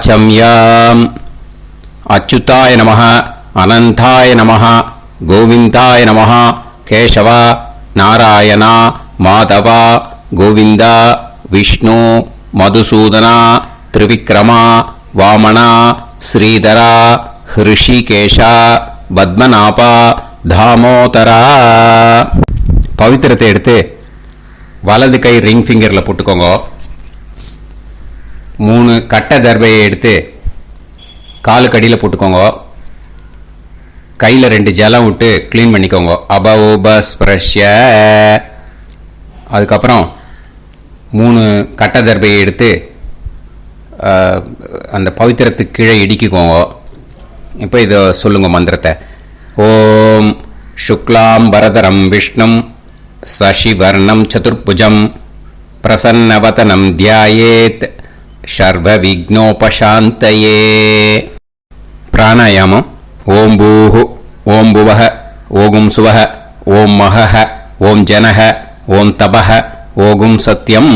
ஆச்சம்யம். அச்சுதாய நமஹ, அனந்தாய நமஹ, கோவிந்தாய நமஹ, கேசவ, நாராயணா, மாதவா, கோவிந்தா, விஷ்ணு, மதுசூதனா, திரிவிக்ரமா, வாமனா, ஸ்ரீதரா, ஹிருஷிகேஷா, பத்மநாபா, தாமோதரா. பவித்திரத்தை எடுத்து வலது கை ரிங் ஃபிங்கரில் போட்டுக்கோங்க. 3 கட்டை தர்பையை எடுத்து காலுக்கடியில் போட்டுக்கோங்க. கையில் 2 ஜலம் விட்டு க்ளீன் பண்ணிக்கோங்க. அபௌபஸ்பிரஷ்ய. அதுக்கப்புறம் 3 கட்டை தர்பையை எடுத்து அந்த பவித்திரத்துக்கு கீழே இடிக்கிக்கோங்க. இப்போ இதை சொல்லுங்க மந்திரத்தை. ஓம் சுக்லாம் வரதரம் விஷ்ணும் சசிவர்ணம் சதுர்புஜம் பிரசன்னவதனம் தியாயேத் சர்வ விக்னோபசாந்தயே. பிராணாயாமம். ஓம் பூஹு, ஓம் புவஹ, ஓகும் சுவஹ, ஓம் மஹஹ, ஓம் ஜனஹ, ஓம் தபஹ, ஓகும் சத்யம்.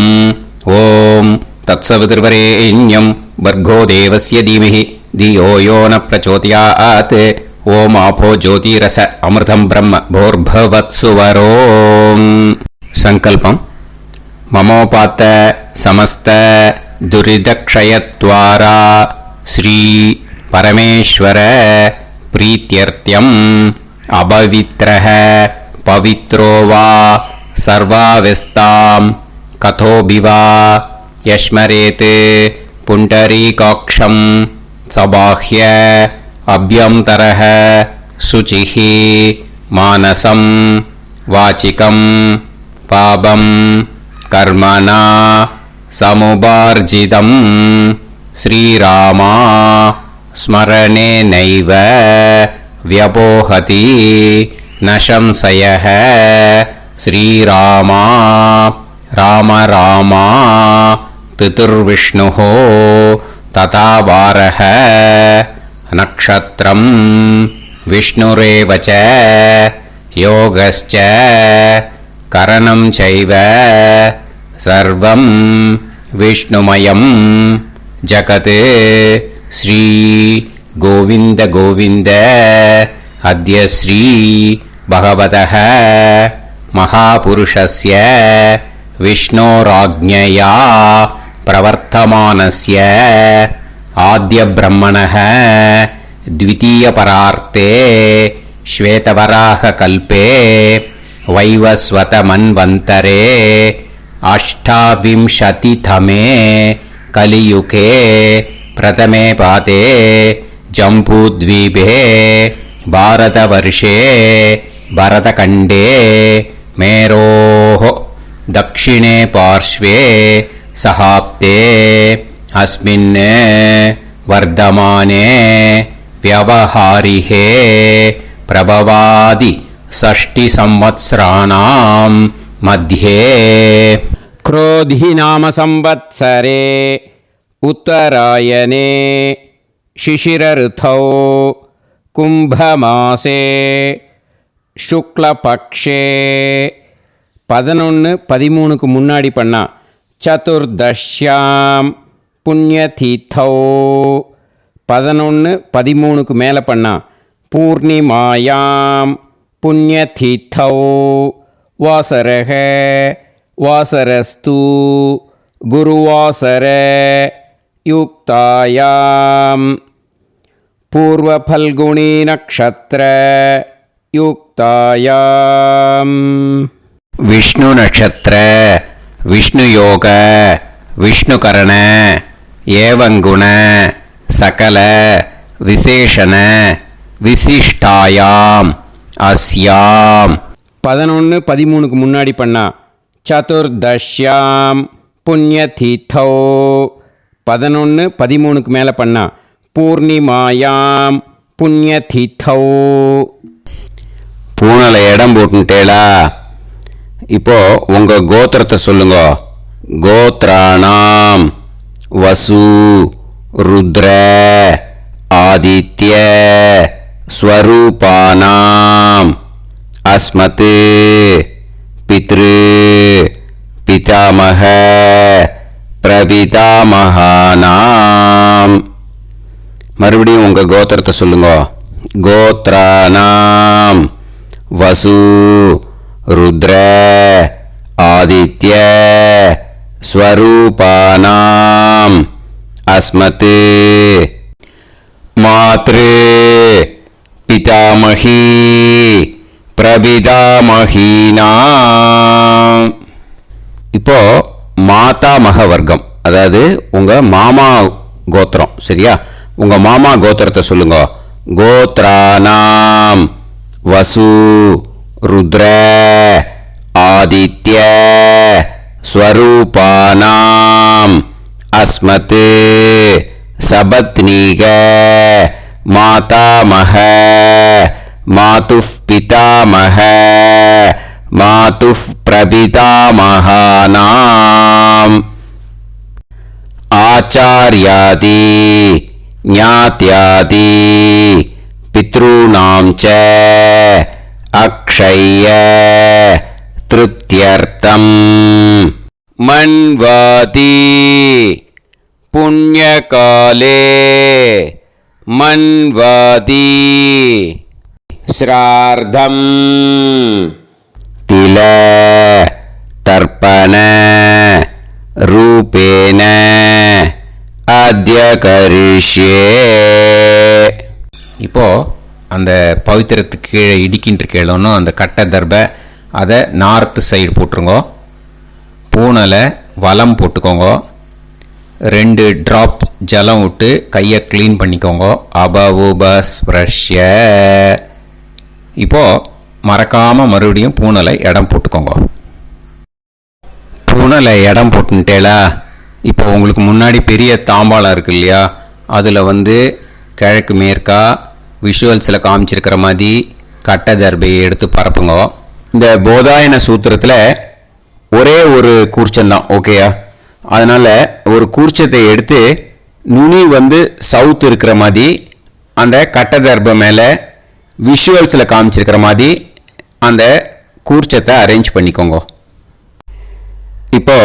ஓம் தத்சவிதுர்வரேண்யம் வர்கோ தேவஸ்ய தீமஹி தியோ யோ ந பிரச்சோதயாத். ஓம் ஆபோ ஜோதிரச அமிர்தம் பிரம்ம போர்பவத்சுவரோம். சங்கல்பம். மமோபாத்த சமஸ்த துரிதக்ஷயத்வாரா ஸ்ரீ பரமேஸ்வர பிரீத்யர்த்தியம் அபவித்ரஹ பவித்ரோ வா சர்வாவஸ்தாம் கதோபிவா யஸ்மரேத் புண்டரீகாக்ஷம் சபாஹ்ய அப்யந்தரஹ சுசிஹி மானசம் வாச்சிகம் பாபம் கர்மணா சமுபார்ஜிதம். ஸ்ரீராமா ஸ்மரணேனைவ வ்யபோஹதி ந சம்சயः. ஸ்ரீராமா ராம ராமா பிதுர்விஷ்ணுः ததா வாரः. நக்ஷத்ரம் விஷ்ணுரேவ ச யோகஸ்ச கரணம் சைவ சர்வம் விஷ்ணுமயம் ஜகத். ஸ்ரீ கோவிந்த கோவிந்த அத்ய ஸ்ரீ பகவதः மகாபுருஷஸ்ய விஷ்ணோராஜ்ஞயா பிரவர்த்தமானஸ்ய ஆத்ய பிரம்மணः த்விதீயபரார்த்தே ஸ்வேதவராக கல்பே வைவஸ்வத மன்வந்தரே அஷ்டாவிம்சதிதமே கலியுகே பிரதமே பாதே ஜம்பூத்வீபே பாரதவர்ஷே பரதகண்டே மேரோः दक्षिणे पार्श्वे सहाप्ते अस्मिन् वर्धमाने व्यवहारिहे प्रभवादि षष्टिसंवत्सराणां मध्ये क्रोधी नाम संवत्सरे उत्तरायणे शिशिरऋतौ कुम्भमासे शुक्लपक्षे 11-13க்கு முன்னாடி பண்ணா சதுர்தஷ்யாம் புண்ணியதீத்தௌ. 11-13க்கு மேலே பண்ணா பூர்ணிமாயாம் புண்ணியதீத்தௌ. வாசரக வாசரஸ்து குருவாசர யுக்தாயாம் பூர்வபல்குணி நக்ஷத்ர யுக்தாயாம். विष्णु नक्षत्र विष्णु योग विष्णु करण एवं गुण सकल विशेषण विशिष्टायाम अस्याम. 11-13க்கு முன்னாடி பண்ணா சதுர்தஷ்யாம் புண்ணியதீத்தௌ. 11-13க்கு மேலே பண்ணா பூர்ணிமாயாம் புண்ணியதீத்தௌ. பூனலை இடம் போட்டுட்டேளா? இப்போ உங்க கோத்திரத்தை சொல்லுங்க. கோத்ராணாம் வசு ருத்ர ஆதித்ய ஸ்வரூபானாம் அஸ்மத் பித்ரு பிதாமக பிரபிதாமகானாம் மறுபடியும் உங்கள் கோத்திரத்தை சொல்லுங்க. கோத்ரானாம் வசு ருத்ர ஆதித்ய ஸ்வரூபானாம் அஸ்மத் மாத்ரு பிதாமகி பிரபிதாமகீனாம். இப்போ மாதாமக வர்க்கம், அதாவது உங்க மாமா கோத்திரம். சரியா? உங்க மாமா கோத்திரத்தை சொல்லுங்க. கோத்ரானாம் வசு ருத்ர ஆதித்ய ஸ்வரூபானாம் அஸ்மத் சபத்னீக மாதாமக மாதுஃப் பிதாமக மாதுஃப் பிரபிதாமகானாம் ஆச்சார்யாதி ஞாத்யாதி பித்ருணாம் ச அக்ஷய திருப்தியர்த்தம் மன்வாதி புண்ணியகாலே மன்வாதி ஸ்ரார்த்தம் தில தர்ப்பண ரூபேன அத்ய கரிஷ்யே. இப்போ அந்த பவித்திரத்துக்கு கீழே இடிக்கின்ற கீழே அந்த கட்டை தர்பை அதை நார்த்து சைடு போட்டுருங்கோ. பூனலை வலம் போட்டுக்கோங்க. 2 ட்ராப் ஜலம் விட்டு கையை க்ளீன் பண்ணிக்கோங்க. அபவுபஸ்ப்ரஷ்ய. இப்போது மறக்காமல் மறுபடியும் பூனலை இடம் போட்டுக்கோங்க. பூனலை இடம் போட்டுட்டேலா, இப்போ உங்களுக்கு முன்னாடி பெரிய தாம்பாளம் இருக்கு இல்லையா, அதில் கிழக்கு மேற்கா விஷுவல்ஸில் காமிச்சிருக்கிற மாதிரி கட்டை தர்பையை எடுத்து பரப்புங்க. இந்த போதாயன சூத்திரத்தில் ஒரே ஒரு கூர்ச்சந்தான், ஓகேயா? அதனால் ஒரு கூர்ச்சத்தை எடுத்து நுனி சவுத் இருக்கிற மாதிரி அந்த கட்டை தர்பை மேலே விஷுவல்ஸில் காமிச்சிருக்கிற மாதிரி அந்த கூர்ச்சத்தை அரேஞ்ச் பண்ணிக்கோங்க. இப்போ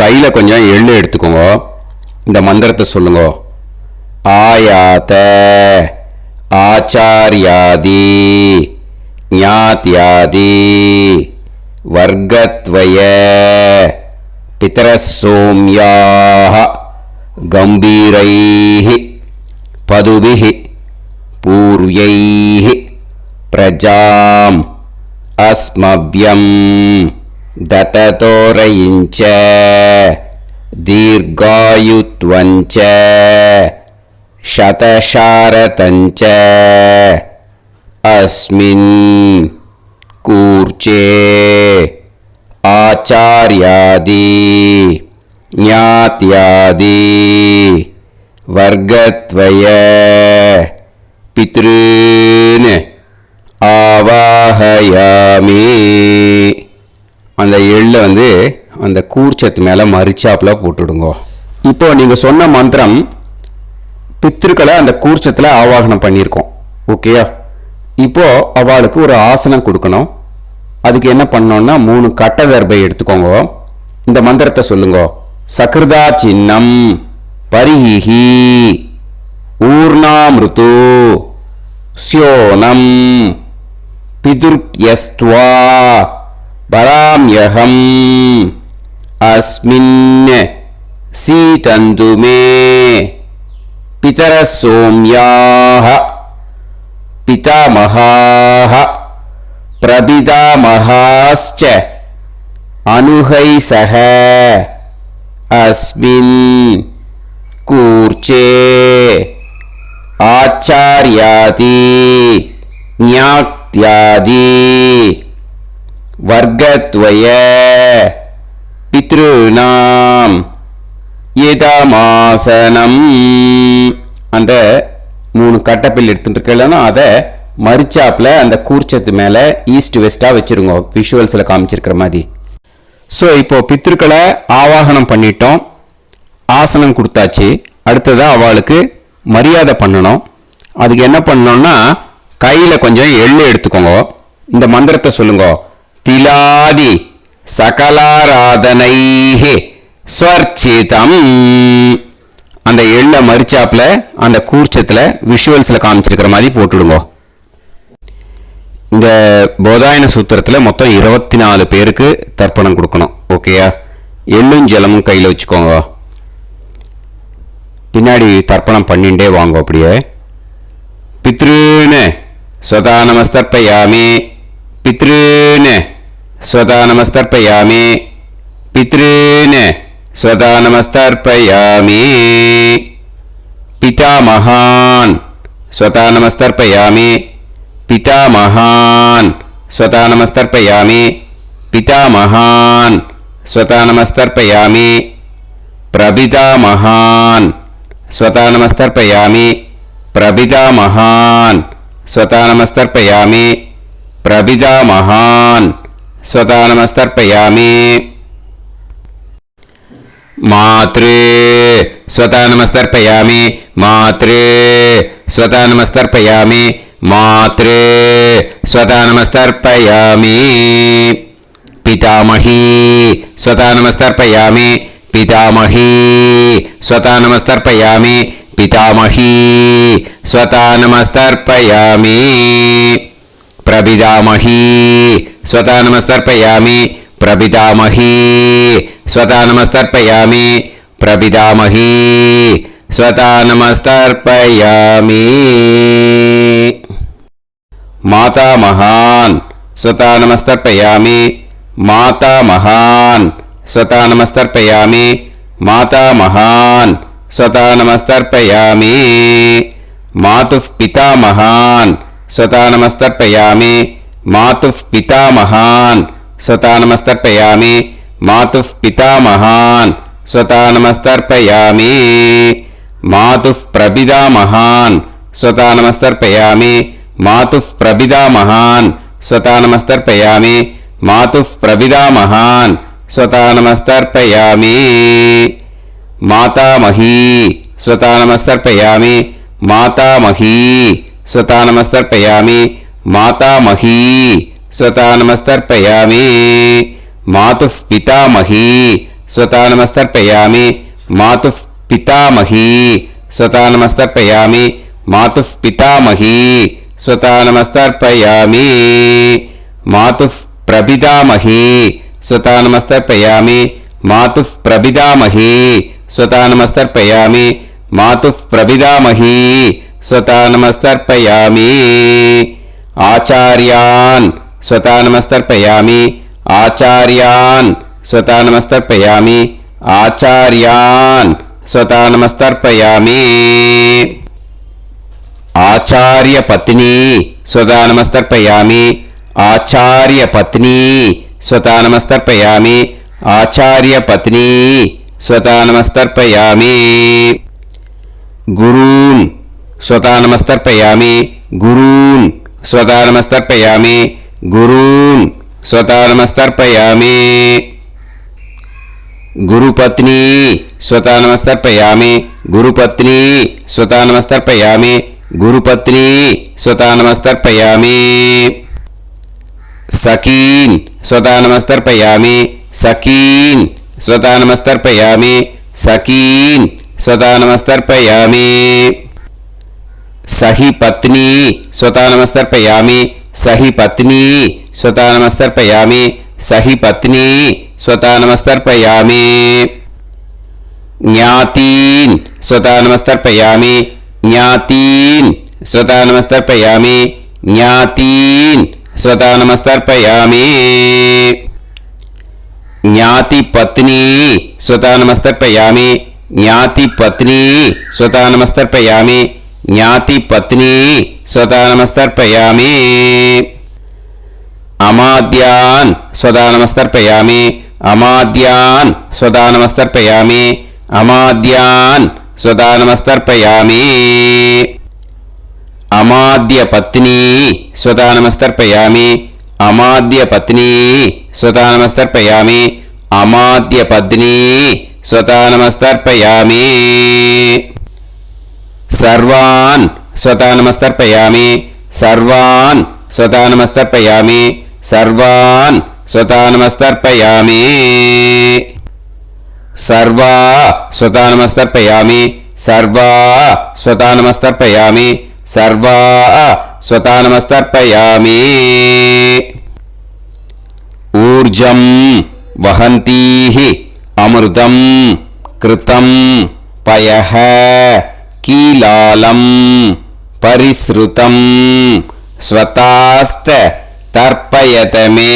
கையில் கொஞ்சம் எள்ளு எடுத்துக்கோங்க. இந்த மந்திரத்தை சொல்லுங்க. ஆயாத ஆச்சார்யாதி ஞாத்யாதி வர்க்கத்வய பிதரசோம்யாஹ கம்பீரைஹி பதுபிஹி பூர்வைஹி பிரஜாம் அஸ்மப்யம் தததோரயிஞ்ச தீர்காயுத்வஞ்ச சதசாரதஞ்ச அஸ்மின் கூர்ச்சே ஆச்சார்யாதி ஞாத்யாதி வர்க்கத்வய பித்ருன் ஆவாஹயாமி. அந்த எள்ளை அந்த கூர்ச்சத்து மேலே மரிச்சாப்பில் போட்டுடுங்க. இப்போ நீங்கள் சொன்ன மந்திரம் பித்ருக்களை அந்த கூர்ச்சத்தில் ஆவாகனம் பண்ணியிருக்கோம், ஓகேயா? இப்போ அவளுக்கு ஒரு ஆசனம் கொடுக்கணும். அதுக்கு என்ன பண்ணோம்னா 3 கட்டை தர்பை எடுத்துக்கோங்க. இந்த மந்திரத்தை சொல்லுங்க. சக்ருதா சின்னம் பரிஹி ஊர்ணாமிருத்து ஸ்யோனம் பிதுர்யஸ்த்வா பராம்யகம் அஸ்மின் சீதந்துமே பிதரசோம்யாஹ பிதாமகாஹ பிரபிதாமகாஸ்ச அனுகைசஹ அஸ்மின் கூர்ச்சே ஆச்சார்யாதி ஞாத்யாதி வர்க்கத்வய பித்ருணாம் இதமாசனம். அந்த 3 கட்டப்பில் எடுத்துட்டு இருக்கலன்னா அதை மரிச்சாப்பில் அந்த கூர்ச்சத்து மேலே ஈஸ்ட் வெஸ்ட்டாக வச்சுருங்க, விஷுவல்ஸில் காமிச்சிருக்கிற மாதிரி. ஸோ இப்போ பித்ருக்களை ஆவாகனம் பண்ணிட்டோம், ஆசனம் கொடுத்தாச்சு. அடுத்ததாக அவளுக்கு மரியாதை பண்ணணும். அதுக்கு என்ன பண்ணணும்னா கையில் கொஞ்சம் எள்ளு எடுத்துக்கோங்க. இந்த மந்திரத்தை சொல்லுங்க. திலாதி சகலாராதனைஹி ஸ்வர்ச்சிதம். அந்த எள்ளை மரிச்சாப்புல அந்த கூர்ச்சத்தில் விஷுவல்ஸில் காமிச்சிருக்கிற மாதிரி போட்டுடுங்க. இந்த போதாயன சூத்திரத்தில் மொத்தம் 24 பேருக்கு தர்ப்பணம் கொடுக்கணும். ஓகேயா? எள்ளும் ஜலமும் கையில் வச்சுக்கோங்க. பின்னாடி தர்ப்பணம் பண்ணிண்டே வாங்க. அப்படியே பித்ருன்னு ஸ்வதா நமஸ்தர்ப்பயாமி, பித்ருன்னு ஸ்வதா நமஸ்தர்ப்பயாமி, பித்ருன்னு ஸ்வதா நமஸ்தர்ப்பயாமி, பிதாமகான் ஸ்வதா நமஸ்தர்ப்பயாமி, पितामहान् स्वता नमस्तर्पयामि, पितामहान् स्वता नमस्तर्पयामि, प्रपितामहान् स्वता नमस्तर्पयामि, प्रपितामहान् स्वता नमस्तर्पयामि, प्रपितामहान् स्वता नमस्तर्पयामि, मातृ स्वता नमस्तर्पयामि, मातृ स्वता नमस्तर्पयामि, मातृ स्वता नमस्तर्पयामि, पितामही स्वता नमस्तर्पयामि, पितामही स्वता नमस्तर्पयामि, पितामही स्वता नमस्तर्पयामि, प्रपितामही स्वता नमस्तर्पयामि, प्रपितामही स्वता नमस्तर्पयामि, प्रपितामही स्वता नमस्तर्पयामि, मातामहान् स्वता नमस्तर्पयामि, मातामहान् स्वता नमस्तर्पयामि, मातामहान् स्वता नमस्तर्पयामि, मातुः पितामहान् स्वता नमस्तर्पयामि, मातुः पितामहान् स्वता नमस्तर्पयामि, मातुः पितामहान् स्वता नमस्तर्पयामि, मातुः प्रपितामहान् स्वता नमस्तर्पयामि, मातुः प्रपितामहान् स्वता नमस्तर्पयामि, मातुः प्रपितामहान् स्वता नमस्तर्पयामि, मातामही स्वता नमस्तर्पयामि, मातामही स्वता नमस्तर्पयामि, मातामही स्वता नमस्तर्पयामि, मातुः पितामही स्वता नमस्तर्पयामि, मातुः पितामही स्वता नमस्तर्पयामि, मातुः पितामही स्वता नमस्तर्पयामि, मातुः प्रपितामही स्वता नमस्तर्पयामि, मातुः प्रपितामही स्वता नमस्तर्पयामि, मातुः प्रपितामही स्वता नमस्तर्पयामि, आचार्यान् स्वता नमस्तर्पयामि, आचार्यान् स्वता नमस्तर्पयामि, आचार्यान् स्वता नमस्तर्पयामि, आचार्यपत्नी स्वता नमस्तर्पयामि, आचार्यपत्नी स्वता नमस्तर्पयामि, आचार्यपत्नी स्वता नमस्तर्पयामि, गुरून् स्वता नमस्तर्पयामि, गुरून् स्वता नमस्तर्पयामि, गुरून् स्वता नमस्तर्पयामि, गुरुपत्नी स्वता नमस्तर्पयामि, गुरुपत्नी स्वता नमस्तर्पयामि, गुरुपत्नी स्वता नमस्तर्पयामि, सखीन् स्वता नमस्तर्पयामि, सखीन् स्वता नमस्तर्पयामि, सखीन् स्वता नमस्तर्पयामि, सहिपत्नी स्वता नमस्तर्पयामि, सहिपत्नी स्वता नमस्तर्पयामि, सहिपत्नी स्वता नमस्तर्पयामि, ज्ञातीन् स्वता नमस्तर्पयामि, ज्ञातीन् स्वता नमस्तर्पयामि, ज्ञातीन् स्वता नमस्तर्पयामि, ज्ञातिपत्नी स्वता नमस्तर्पयामि, ज्ञातिपत्नी स्वता नमस्तर्पयामि, ज्ञातिपत्नी स्वता नमस्तर्पयामि, अमाद्यान् स्वता नमस्तर्पयामि, अमाद्यान् स्वता नमस्तर्पयामि, अमाद्यान् स्वता नमस्तर्पयामि, अमाद्यपत्नी स्वता नमस्तर्पयामि, अमाद्यपत्नी स्वता नमस्तर्पयामि, अमाद्यपत्नी स्वता नमस्तर्पयामि, सर्वान् स्वता नमस्तर्पयामि, सर्वान् स्वता नमस्तर्पयामि, सर्वान् स्वता नमस्तर्पयामि, सर्वा स्वता नमस्तर्पयामि, सर्वा स्वतानमस्तर्पयामि सर्वा स्वतानमस्तर्पयामि ऊर्जं वहन्तीः अमृतं कृतं पयः कीलालं परिसृतं स्वतास्त तर्पयत मे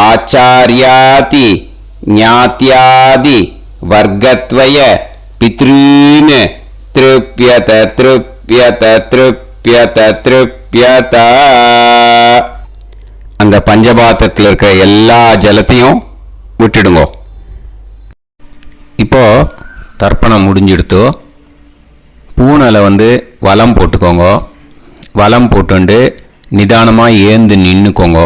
आचार्याति ज्ञात्यादि वर्गत्वय पितॄन् तृप्यत तृप्यत तृप्यत तृप्यत அந்த பஞ்சபாத்திரத்தில் இருக்கிற எல்லா ஜலத்தையும் விட்டுடுங்க. இப்போ தர்ப்பணம் முடிஞ்சிடுத்து. பூனலை வலம் போட்டுக்கோங்க. வலம் போட்டுண்டு நிதானமாக ஏந்து நின்றுக்கோங்க.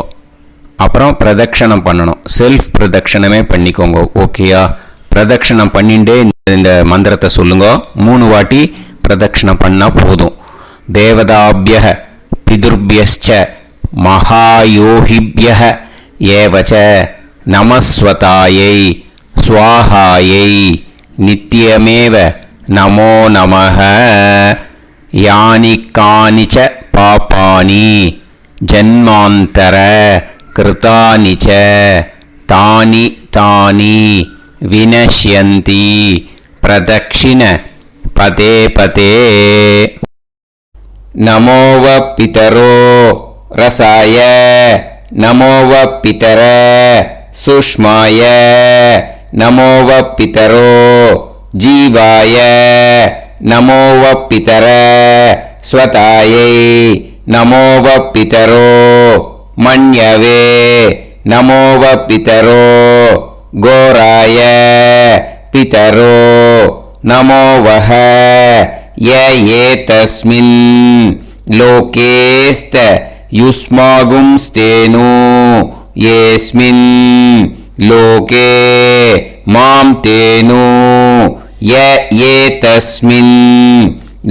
அப்புறம் பிரதட்சணம் பண்ணணும். செல்ஃப் பிரதட்சணமே பண்ணிக்கோங்க. ஓகேயா? பிரதட்சணம் பண்ணிண்டே இந்த மந்திரத்தை சொல்லுங்க. 3 வாட்டி பிரதட்சணம் பண்ணால் போதும். தேவதாபிய பிதுர்பியஸ்ச மகாயோகிபியः ஏவச நமஸ்வதாயை ஸ்வாஹாயை நித்யமேவ நமோ நமः யானி கானிச்ச பாபானி ஜன்மாந்தர கிருதானி ச தானி தானி வினஷ்யந்தி பிரதக்ஷிண பதே பதே நமோவ பிதரோ रसाय नमो व पितर सुष्माय नमो व पितरो जीवाय नमो व पितर स्वतायै नमो व पितरो मन्यवे नमो व पितरो घोराय पितरो नमो वः य एतस्मिन् लोकेस्त युष्मागुंस्तेनु येस्मिन् लोके मां तेनु य एतस्मिन्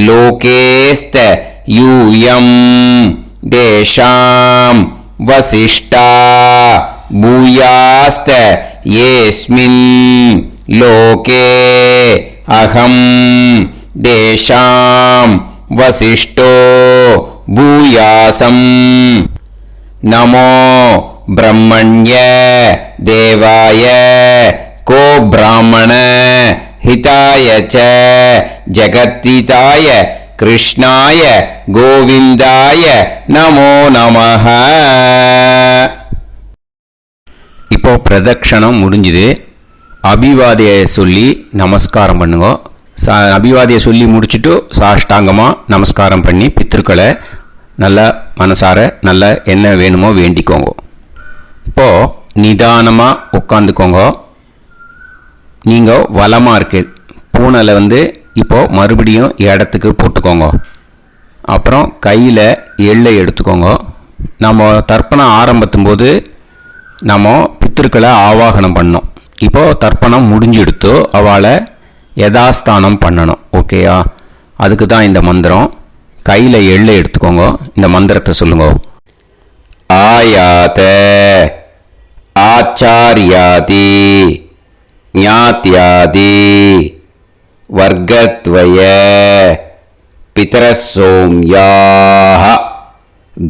लोकेस्त यूयं देशां वसिष्ठा भूयास्त येस्मिन् लोके अहं देशां वसिष्ठो भूयासं नमो ब्रह्मण्य देवाय को ब्राह्मण हिताय च जगद्हिताय कृष्णाय गोविंदाय नमो नमः. இப்போ பிரதட்சணம் முடிஞ்சுது. அபிவாதியை சொல்லி நமஸ்காரம் பண்ணுங்க. அபிவாதியை சொல்லி முடிச்சுட்டு சாஷ்டாங்கமாக நமஸ்காரம் பண்ணி பித்திருக்களை நல்லா மனசார நல்லா என்ன வேணுமோ வேண்டிக்கோங்க. இப்போது நிதானமாக உட்காந்துக்கோங்க. நீங்கள் வலமாக இருக்கு பூனலை இப்போது மறுபடியும் இடத்துக்கு போட்டுக்கோங்க. அப்புறம் கையில் எள்ளை எடுத்துக்கோங்க. நம்ம தர்ப்பணம் ஆரம்பித்தும் போது நம்ம பித்திருக்களை ஆவாகனம் பண்ணோம். இப்போது தர்ப்பணம் முடிஞ்செடுத்து அவளை யதாஸ்தானம் பண்ணணும். ஓகேயா? அதுக்கு தான் இந்த மந்திரம். கையில் எள்ளை எடுத்துக்கோங்க. இந்த மந்திரத்தை சொல்லுங்க. ஆயாத ஆச்சாரியாதி ஞாத்யாதி வர்க்கத்வய பிதரசோம்யாஹ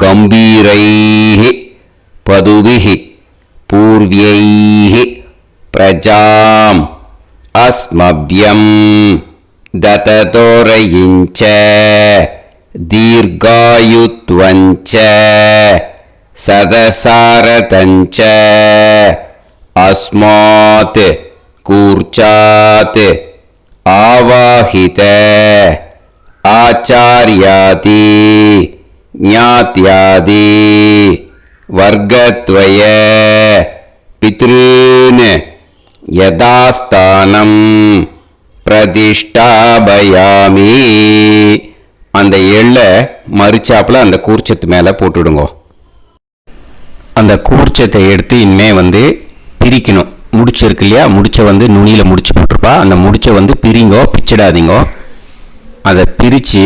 கம்பீரைஹ பதுபிஹ பூர்வ்யைஹ பிரஜாம் अस्मभ्यं दततोरयिञ्च दीर्घायुत्वञ्च सदसारतञ्च अस्मात् कूर्चात् आवाहित आचार्यादि ज्ञात्यादि वर्गत्वय पितॄन् யதாஸ்தானம் பிரதிஷ்டாபயாமி. அந்த எள்ளை மறிச்சாப்பில் அந்த கூர்ச்சத்து மேலே போட்டுவிடுங்க. அந்த கூர்ச்சத்தை எடுத்து இனிமே பிரிக்கணும். முடிச்சிருக்கு இல்லையா? முடிச்ச நுனியில் முடிச்சு போட்டிருப்பா. அந்த முடிச்ச பிரிங்கோ, பிச்சிடாதீங்கோ. அதை பிரித்து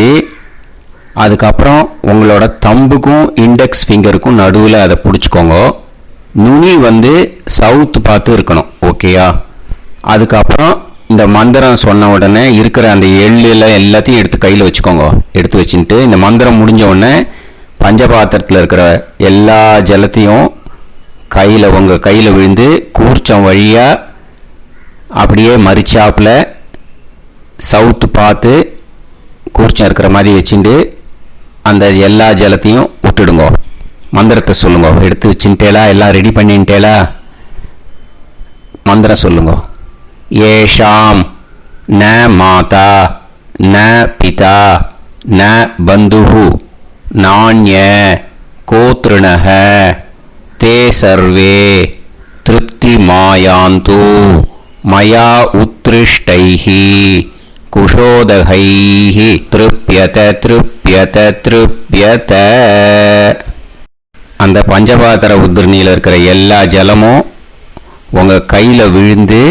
அதுக்கப்புறம் உங்களோட தம்புக்கும் இண்டெக்ஸ் ஃபிங்கருக்கும் நடுவில் அதை பிடிச்சிக்கோங்க. நுனி சவுத் பார்த்து இருக்கணும். ஓகேயா? அதுக்கப்புறம் இந்த மந்திரம் சொன்ன உடனே இருக்கிற அந்த எள்ளில் எல்லாத்தையும் எடுத்து கையில் வச்சுக்கோங்க. எடுத்து வச்சுட்டு இந்த மந்திரம் முடிஞ்ச உடனே பஞ்சபாத்திரத்தில் இருக்கிற எல்லா ஜலத்தையும் உங்கள் கையில் விழுந்து கூர்ச்சம் வழியாக அப்படியே மறிச்சாப்பில் சவுத்து பார்த்து கூர்ச்சம் இருக்கிற மாதிரி வச்சுட்டு அந்த எல்லா ஜலத்தையும் விட்டுடுங்க. மந்திரத்தை சொல்லுங்க. எடுத்து வச்சுட்டேலா, எல்லாம் ரெடி பண்ணிட்டேலா? மந்திரம் சொல்லுங்க. ஏஷாம் ந மாதா ந பிதா ந பந்துஹு நாண்ய கோத்ருணஹ தே சர்வே திருப்தி மாயாந்து மயா உத்ருஷ்டைஹி குஷோதகைஹி திருப்யத திருப்யத திருப்யத. அந்த பஞ்சபாத்திர உத்ரணியில் இருக்கிற எல்லா ஜலமும் உங்கள் கையில் விழுந்து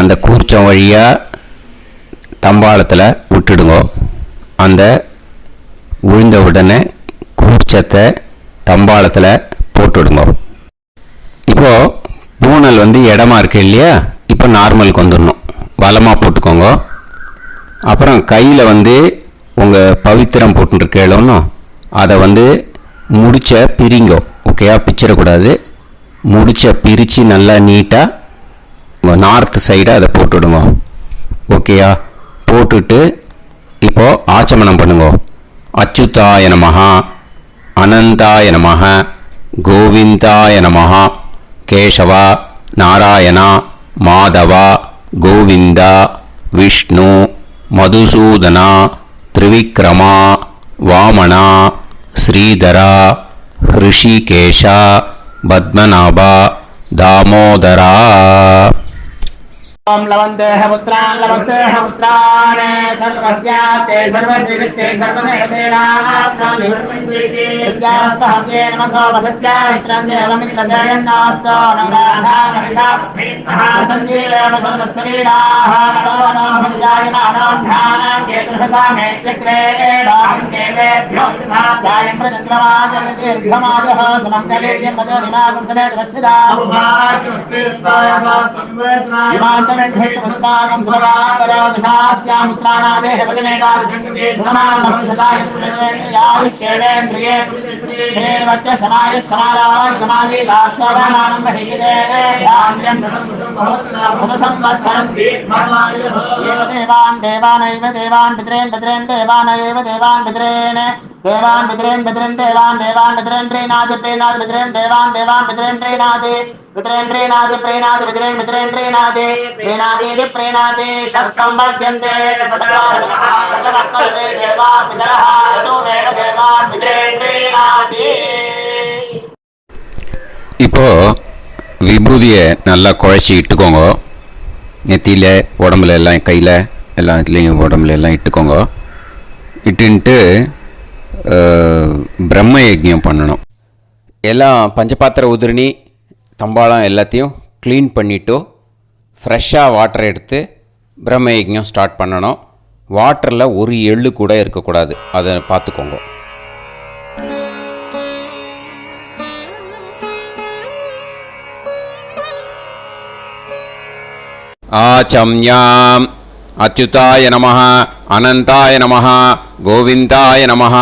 அந்த கூர்ச்சம் வழியாக தம்பாளத்தில் விட்டுடுங்க. அந்த விழுந்த உடனே கூர்ச்சத்தை தம்பாளத்தில் போட்டுடுங்க. இப்போது பூனல் இடமா இருக்கு இல்லையா, இப்போ நார்மலுக்கு வந்துடணும். வலமாக போட்டுக்கோங்க. அப்புறம் கையில் உங்கள் பவித்திரம் போட்டுருக்கேளோன்னு அதை முடிச்ச பிரிங்கோ. ஓகேயா? பிச்சிடக்கூடாது. முடிச்ச பிரித்து நல்லா நீட்டாக நார்த் சைடு அதை போட்டுவிடுங்க. ஓகேயா? போட்டுட்டு இப்போது ஆச்சமனம் பண்ணுங்க. அச்சுதாய நமஹ, அனந்தாய நமஹ, கோவிந்தாய நமஹ, கேசவா, நாராயணா, மாதவா, கோவிந்தா, விஷ்ணு, மதுசூதனா, திரிவிக்ரமா, வாமனா, ஸ்ரீதரா, ஹிருஷிகேஷா, பத்மநாபா, தாமோதரா. ओम लवन्तेह पुत्रान् लवन्तेह पुत्रान् सर्वस्याते सर्वश्रीकृते सर्वदेवतेनाप्नोति विद्यास्पहते नमसो वसत्या मित्रं देवमित्रजयन्नास्तो नवराधानविषाः सञ्जीवेन सर्वस्वीराः नमो नमः ध्यानां केतुर्भसामेत्यक्रे राहं देवेभ्यो ध्यानं प्रचन्द्रमाजलदीर्घमाजः सुमङ्गलेर्यं वदो निमागं समेत वत्सदा ेन्द्रयेन्द्रिये समाय समाली दाक्षाणानंद देवान् देवानैव देवान् पितॄन् पितॄन् देवानैव देवान् पितॄन् देवान् पितॄन् पितॄन् देवान् देवान् पितॄन् प्रीणाति प्रीणाति पितॄन् देवान् देवान् पितॄन् प्रीणाति पितॄन् प्रीणाति प्रीणाति पितॄन् पितॄन् प्रीणाति प्रीणाति प्रीणाति षट्संवर्ध्यन्ते देवान् पितरः ततोदेव देवान् पितॄन् प्रीणाति. இப்போ விபூதியை நல்லா குழைச்சி இட்டுக்கோங்க. நெத்தியில், உடம்புல எல்லாம், கையில் எல்லா இடத்துலையும் உடம்புல எல்லாம் இட்டுக்கோங்க. இட்டுன்ட்டு பிரம்ம யஜ்ஞம் பண்ணணும். எல்லாம் பஞ்சபாத்திர உதிரணி தம்பாளம் எல்லாத்தையும் க்ளீன் பண்ணிவிட்டு ஃப்ரெஷ்ஷாக வாட்டர் எடுத்து பிரம்ம யஜ்ஞம் ஸ்டார்ட் பண்ணணும். வாட்டரில் ஒரு எள்ளு கூட இருக்கக்கூடாது, அதை பார்த்துக்கோங்க. ஆச்சம்யாம் அச்சுதாய நமஹ, அனந்தாய நமஹ, கோவிந்தாய நமஹ,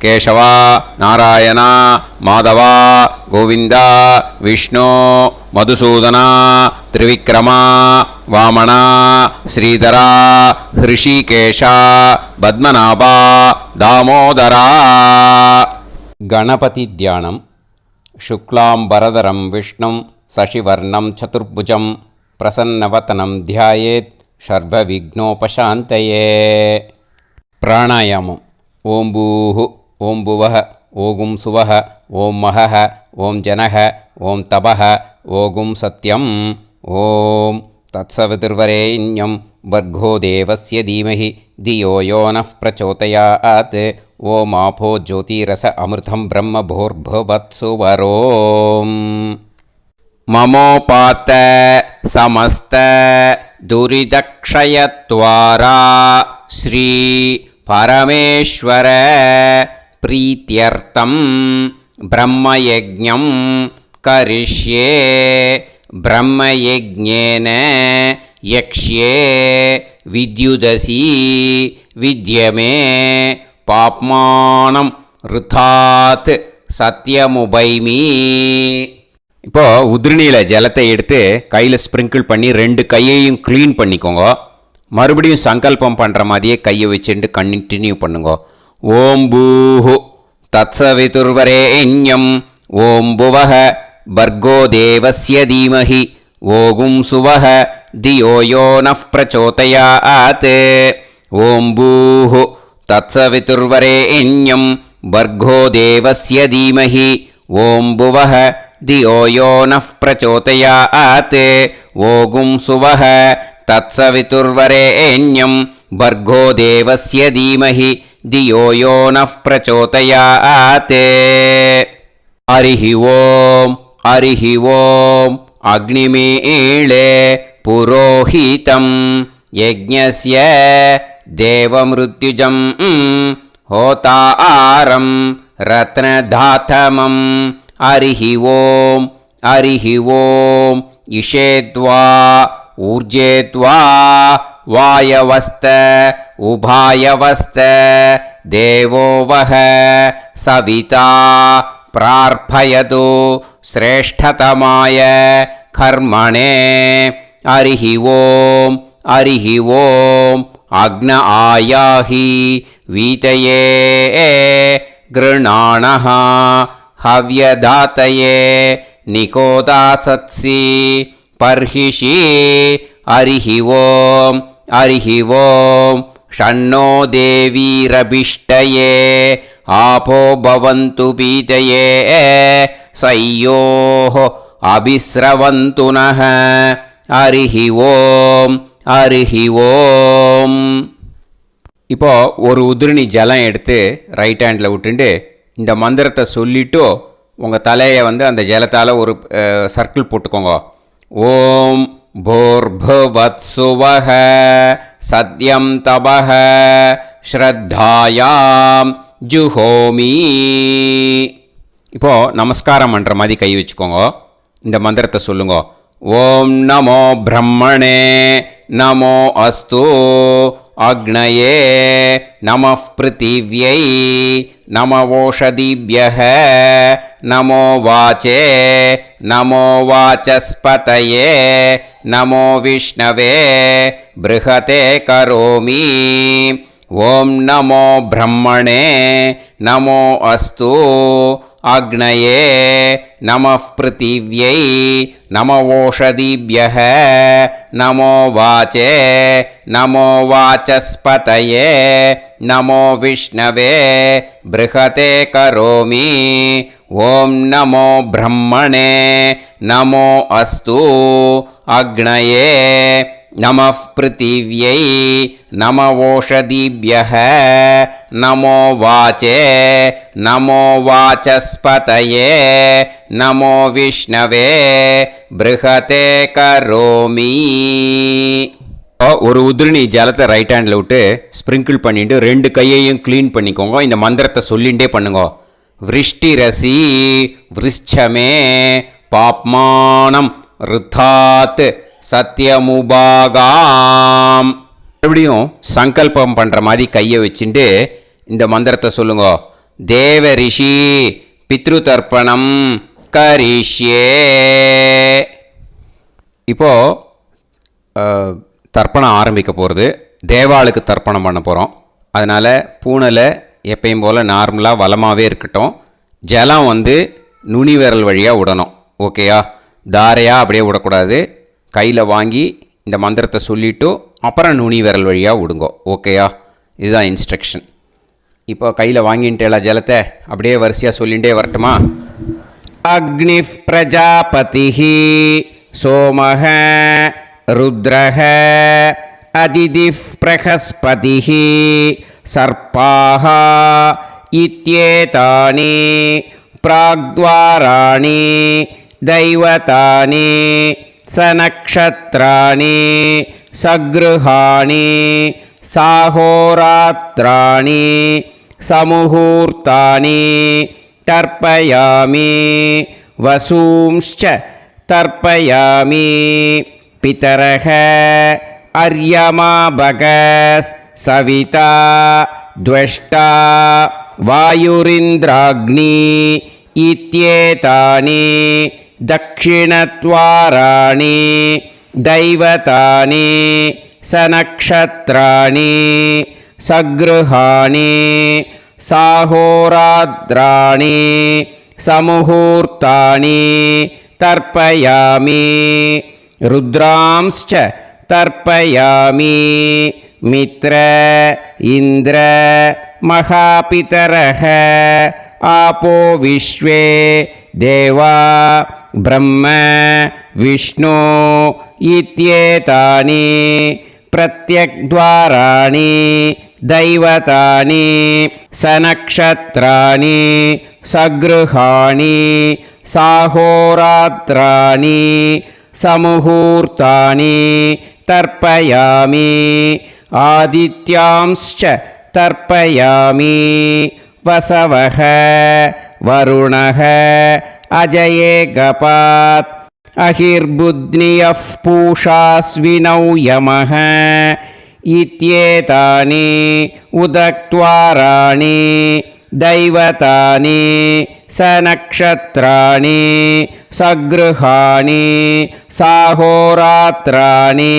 கேசவா, நாராயணா, மாதவா, கோவிந்தா, விஷ்ணு, மதுசூதனா, திரிவிக்ரமா, வாமனா, ஸ்ரீதரா, ஹிருஷிகேஷா, பத்மநாபா, தாமோதரா. கணபதி தியானம். சுக்லாம்பரதரம் விஷ்ணும் சசிவர்ணம் சதுர்புஜம் பிரசன்னவதனம் தியாயேத் சர்வவிக்னோபசாந்தயே. பிராணாயாமம். ஓம் பூஹு, ஓம் புவஹ, ஓகும் சுவஹ, ஓம் மஹஹ, ஓம் ஜனஹ, ஓம் தபஹ, ஓகும் சத்யம். ஓம் தத்சவிதுர்வரேண்யம் வர்கோ தேவஸ்ய தீமஹி தியோ யோ நः பிரச்சோதயாத். ஓம் ஆபோ ஜோதிரஸ அமிர்தம் பிரம்ம பூர்புவத்சு வரோம். மமோபாத்த சமஸ்த துரிதக்ஷயத்வாரா ஸ்ரீ பரமேஸ்வர பிரீத்யர்த்தம் பிரம்மயஜ்ஞம் கரிஷ்யே ब्रह्मयज्ञेन यक्ष्ये विद्युदसी विद्यमे पाप्मानं ऋथात् சத்தியமுபைமி. இப்போது உதிரணியில் ஜலத்தை எடுத்து கையில் ஸ்ப்ரிங்கிள் பண்ணி 2 கையையும் க்ளீன் பண்ணிக்கோங்க. மறுபடியும் சங்கல்பம் பண்ணுற மாதிரியே கையை வச்சுட்டு கண்டினியூ பண்ணுங்க. ஓம் பூஹு தத்சவிதுர்வரேண்யம் ஓம் புவஹ பர்கோ தேவஸ்ய தீமஹி ஓகும் சுவஹ தியோ யோ நஃப் பிரச்சோதயாத். ஓம் பூஹு தத்சவிதுர்வரேண்யம் பர்கோ தேவஸ்ய தீமஹி ஓம் புவஹ தியோ யோ நஃப் பிரச்சோதயாத். ஓகும் சுவஹ தத்சவிதுர்வரேண்யம் பர்கோ தேவஸ்ய தீமஹி தியோ யோ நஃப் பிரச்சோதயாத். ஹரிஹி ஓம் ஹரிஹி ஓம் அக்னிமீளே புரோஹிதம் யஜ்ஞஸ்ய தேவமிருத்யுஜம் ஹோதாரம் ரத்னதாத்தமம். ஹரிஹி ஓம் ஹரிஹி ஓம் இஷேத்வா ஊர்ஜேத்வா வாயவஸ்த உபாயவஸ்த தேவோ வஹ சவிதா பிரார்ப்பயது ஸ்ரேஷ்டதமாய கர்மணே. ஹரிஹி ஓம் ஹரிஹி ஓம் அக்ன ஆயாஹி வீதயே கிருணாணஹ ஹவ்யதாத்தயே நிகோதாசத்சி பர்ஹிஷி. ஹரிஹி ஓம் ஹரிஹி ஓம் ஷண்ணோ தேவீரபிஷ்டயே ஆபோ பவந்து பீதயே சய்யோஹ அபிஸ்ரவந்து நஹ. ஹரிஹி ஓம் ஹரிஹி ஓம். இப்போது ஒரு உதிரணி ஜலம் எடுத்து ரைட் ஹேண்டில் விட்டுண்டு இந்த மந்திரத்தை சொல்லிவிட்டு உங்கள் தலையை அந்த ஜலத்தால் ஒரு சர்க்கிள் போட்டுக்கோங்க. ஓம் பூர்புவத்சுவஹ சத்யம் தபஹ ஸ்ரத்தாயாம் ஜுஹோமி. இப்போது நமஸ்காரம் பண்ணுற மாதிரி கை வச்சுக்கோங்க. இந்த மந்திரத்தை சொல்லுங்க. ஓம் நமோ பிரம்மணே நமோ அஸ்து அக்னயே நமः பிருத்திவ்யை நமவோஷதிभ्यः நமோ வாச்சே நமோ வாசஸ்பதயே நமோ விஷ்ணவே ப்ருஹதே கரோமி. ஓம் நமோ பிரம்மணே நமோ அஸ்து அக்னயே நமः பிருத்திவ்யை நமவோஷதிभ्यः நமோ வாச்சே நமோ வாசஸ்பதயே நமோ விஷ்ணவே ப்ருஹதே கரோமி. ஓம் நமோ பிரம்மணே நமோ அஸ்து அக்னயே நமः பிருத்திவ்யை நமவோஷதிभ्यः நமோ வாச்சே நமோ வாசஸ்பதயே நமோ விஷ்ணவே ப்ருஹதே கரோமி. ஒரு உதிரணி ஜலத்தை ரைட் ஹேண்டில் விட்டு ஸ்ப்ரிங்கிள் பண்ணிட்டு 2 கையையும் க்ளீன் பண்ணிக்கோங்க. இந்த மந்திரத்தை சொல்லிகிட்டே பண்ணுங்க. விருஷ்டிரசி விருஷ்சமே பாப்மானம் ருத்தாத் சத்யமுபாகாம். மறுபடியும் சங்கல்பம் பண்ணுற மாதிரி கையை வச்சுட்டு இந்த மந்திரத்தை சொல்லுங்க. தேவ ரிஷி பித்ரு தர்ப்பணம் கரிஷ்யே. இப்போது தர்ப்பணம் ஆரம்பிக்க போகிறது. தேவாளுக்கு தர்ப்பணம் பண்ண போகிறோம். அதனால் பூனையில் எப்பயும் போல் நார்மலாக வளமாகவே இருக்கட்டும். ஜலம் நுனி விரல் வழியாக விடணும். ஓகேயா? தாரையாக அப்படியே விடக்கூடாது. கையில் வாங்கி இந்த மந்திரத்தை சொல்லிவிட்டு அப்புறம் நுனி விரல் வழியாக விடுங்கோ. ஓகேயா? இதுதான் இன்ஸ்ட்ரக்ஷன். இப்போ கையில் வாங்கிட்டு எல்லா ஜலத்தை அப்படியே வரிசையாக சொல்லிகிட்டே வரட்டுமா? அக்னிஃப் பிரஜாபதிஹி சோமஹ ருத்ரஹ அதிதிஃப் பிரகஸ்பதிஹி சர்ப்பாஹ இத்யேதானி பிராக்த்வாராணி தைவதானி சநக்ஷத்ராணி சக்ருஹாணி சாஹோராத்ராணி சமுஹூர்த்தானி தர்ப்பயாமி வசூம்ச்ச तर्पयामि पितरः अर्यमा भगस् सविता द्वष्टा वायुरिन्द्राग्नि इत्येतानि दक्षिणद्वाराणि दैवतानि सनक्षत्राणि सगृहाणि साहोरात्राणि समुहूर्तानि तर्पयामि रुद्रांश्च तर्पयामि मित्र इन्द्र महापितरः आपो विश्वे देवा ब्रह्म विष्णु इत्येतानि प्रत्यग्द्वाराणि दैवतानि सनक्षत्राणि सगृहाणि साहोरात्राणि समुहूर्तानि तर्पयामि आदित्यांश्च तर्पयामि वसवः वरुणः अजयेगपात् अहिर्बुध्नियः पूषास्विनौ यमः इत्येतानि उदक्त्वाराणि दैवतानि सनक्षत्राणि सगृहाणि साहोरात्राणि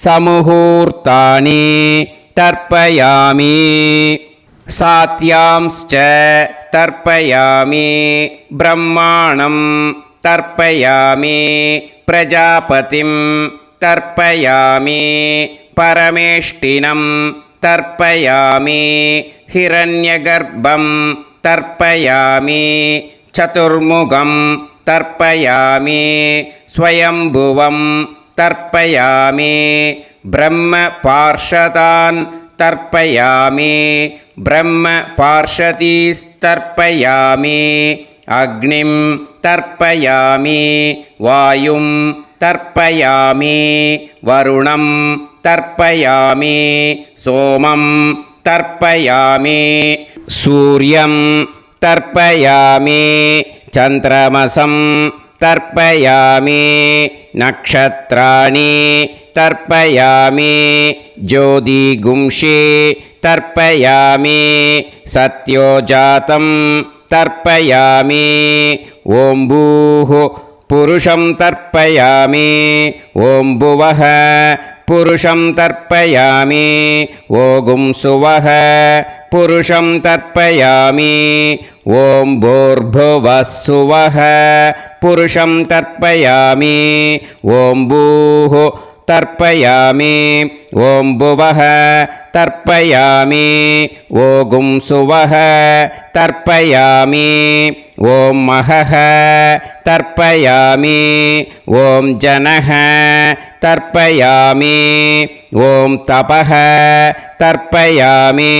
समुहूर्तानि तर्पयामि सात्यांश्च तर्पयामि ब्रह्माणं तर्पयामि प्रजापतिं तर्पयामि परमेष्टिनं तर्पयामि हिरण्यगर्भं तर्पयामि चतुर्मुखं तर्पयामि स्वयंभुवं तर्पयामि ब्रह्मपार्षदान् तर्पयामि ब्रह्मपार्षदीस्तर्पयामि अग्निं तर्पयामि वायुं तर्पयामि वरुणं तर्पयामि सोमं तर्पयामि सूर्यं तर्पयामि चन्द्रमसं तर्पयामि नक्षत्राणि तर्पयामि ज्योतिगुंषि तर्पयामि सत्योजातं तर्पयामि ॐ भूः पुरुषं तर्पयामि ॐ भुवः पुरुषं तर्पयामि ॐ सुवः पुरुषं तर्पयामि ॐ भूर्भुवः सुवः पुरुषं तर्पयामि ॐ भूः तर्पयामि ॐ भुवः तर्पयामि ॐ सुवः तर्पयामि ॐ महः तर्पयामि ॐ जनः तर्पयामि ॐ तपः तर्पयामि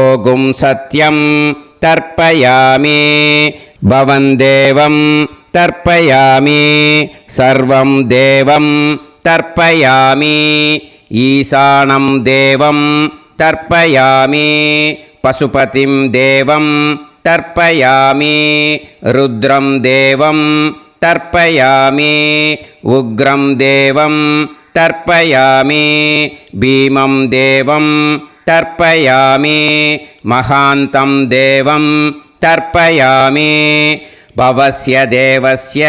ॐ सत्यं तर्पयामि भवन्देवं तर्पयामि सर्वं देवं तर्पयामि ईशानं देवं तर्पयामि पशुपतिं देवं तर्पयामि रुद्रं देवं तर्पयामि उग्रं देवं तर्पयामि भीमं देवं तर्पयामि महान्तं देवं तर्पयामि भवस्य देवस्य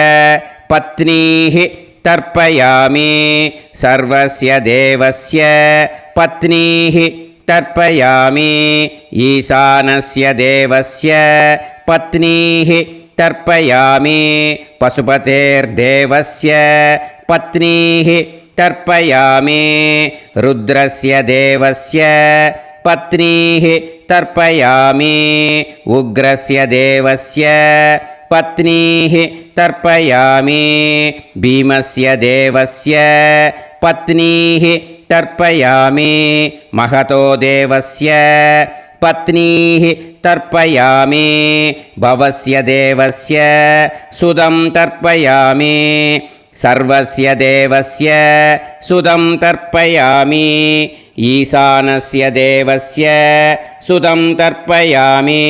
पत्नीः तर्पयामि सर्वस्य देवस्य पत्नीः तर्पयामि ईशानस्य देवस्य पत्नीः तर्पयामि पशुपतेर्देवस्य पत्नीः तर्पयामि रुद्रस्य देवस्य पत्नीः तर्पयामि उग्रस्य देवस्य पत्नीः तर्पयामि भीमस्य देवस्य पत्नीः तर्पयामि महतो देवस्य पत्नीः तर्पयामि भवस्य देवस्य सुदं तर्पयामि सर्वस्य देवस्य सुदं तर्पयामि ईशानस्य देवस्य सुदं तर्पयामि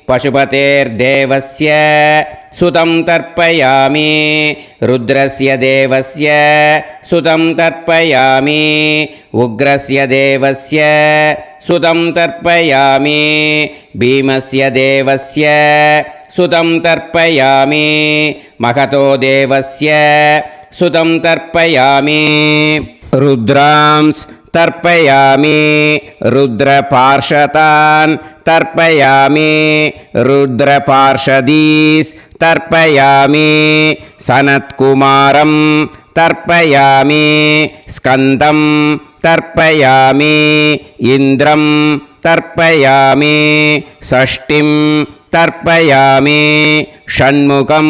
पशुपतेर्देवस्य सुतं तर्पयामि रुद्रस्य देवस्य सुतं तर्पयामि उग्रस्य देवस्य सुतं तर्पयामि भीमस्य देवस्य सुतं तर्पयामि महतो देवस्य सुतं तर्पयामि रुद्रांस् तर्पयामि रुद्रपार्षदान् तर्पयामि रुद्रपार्षदीस् तर्पयामि सनत्कुमारं तर्पयामि स्कन्दं तर्पयामि इन्द्रं तर्पयामि षष्टिं तर्पयामि षण्मुखं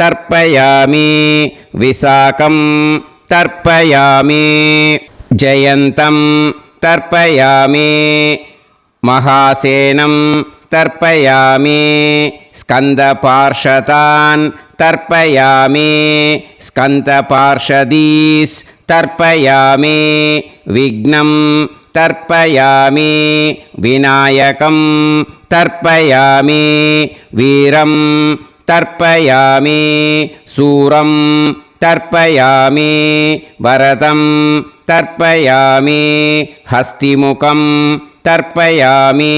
तर्पयामि विशाखं तर्पयामि जयन्तं तर्पयामि महासेनं तर्पयामि स्कन्दपार्षदान् तर्पयामि स्कन्दपार्षदीस् तर्पयामि विघ्नं तर्पयामि विनायकं तर्पयामि वीरं तर्पयामि सूरं तर्पयामि वरदं तर्पयामि हस्तिमुखं तर्पयामि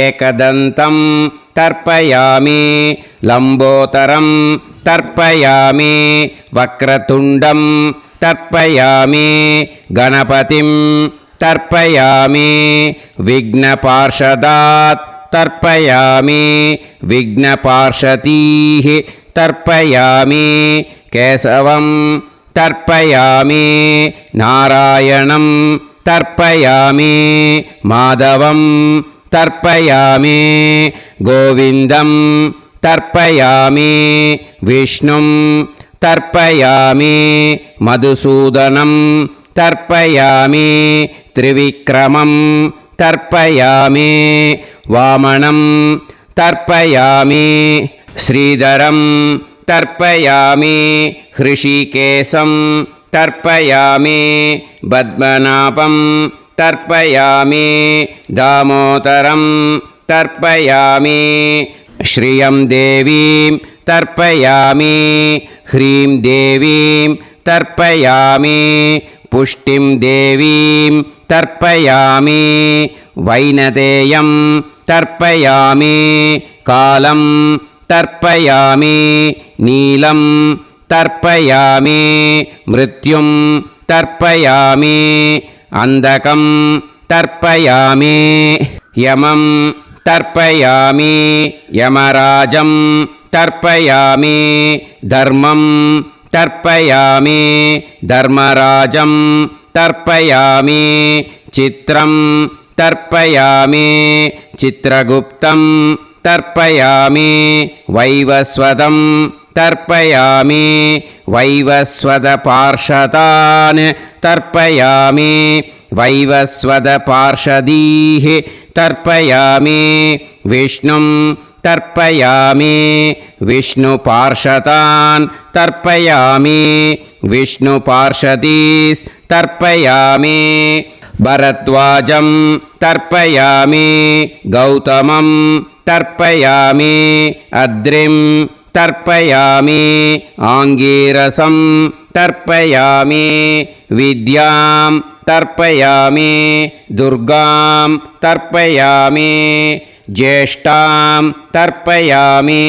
एकदन्तं तर्पयामि लम्बोदरं तर्पयामि वक्रतुण्डं तर्पयामि गणपतिं तर्पयामि विघ्नपार्षदात् तर्पयामि विघ्नपार्षदीः तर्पयामि केशवं तर्पयामि नारायणं तर्पयामि माधवं तर्पयामि गोविन्दं तर्पयामि विष्णुं तर्पयामि मधुसूदनं तर्पयामि त्रिविक्रमं तर्पयामि वामनं तर्पयामि श्रीधरं तर्पयामि हृषिकेशं तर्पयामि पद्मनाभं तर्पयामि दामोदरं तर्पयामि श्रियं देवीं तर्पयामि ह्रीं देवीं तर्पयामि पुष्टिं देवीं तर्पयामि वैनदेयं तर्पयामि कालं तर्पयामि नीलं तर्पयामि मृत्युं तर्पयामि अन्धकं तर्पयामि यमं तर्पयामि यमराजं तर्पयामि धर्मं तर्पयामि धर्मराजं तर्पयामि चित्रं तर्पयामि चित्रगुप्तं तर्पयामि वैवस्वतं तर्पयामि वैवस्वतपार्षदान् तर्पयामि वैवस्वतपार्षदीः तर्पयामि विष्णुं तर्पयामि विष्णुपार्षदान् तर्पयामि विष्णुपार्षदीस् तर्पयामि भरद्वाजं तर्पयामि गौतमं तर्पयामि अद्रिं तर्पयामि आङ्गीरसं तर्पयामि विद्यां तर्पयामि दुर्गां तर्पयामि ज्येष्ठां तर्पयामि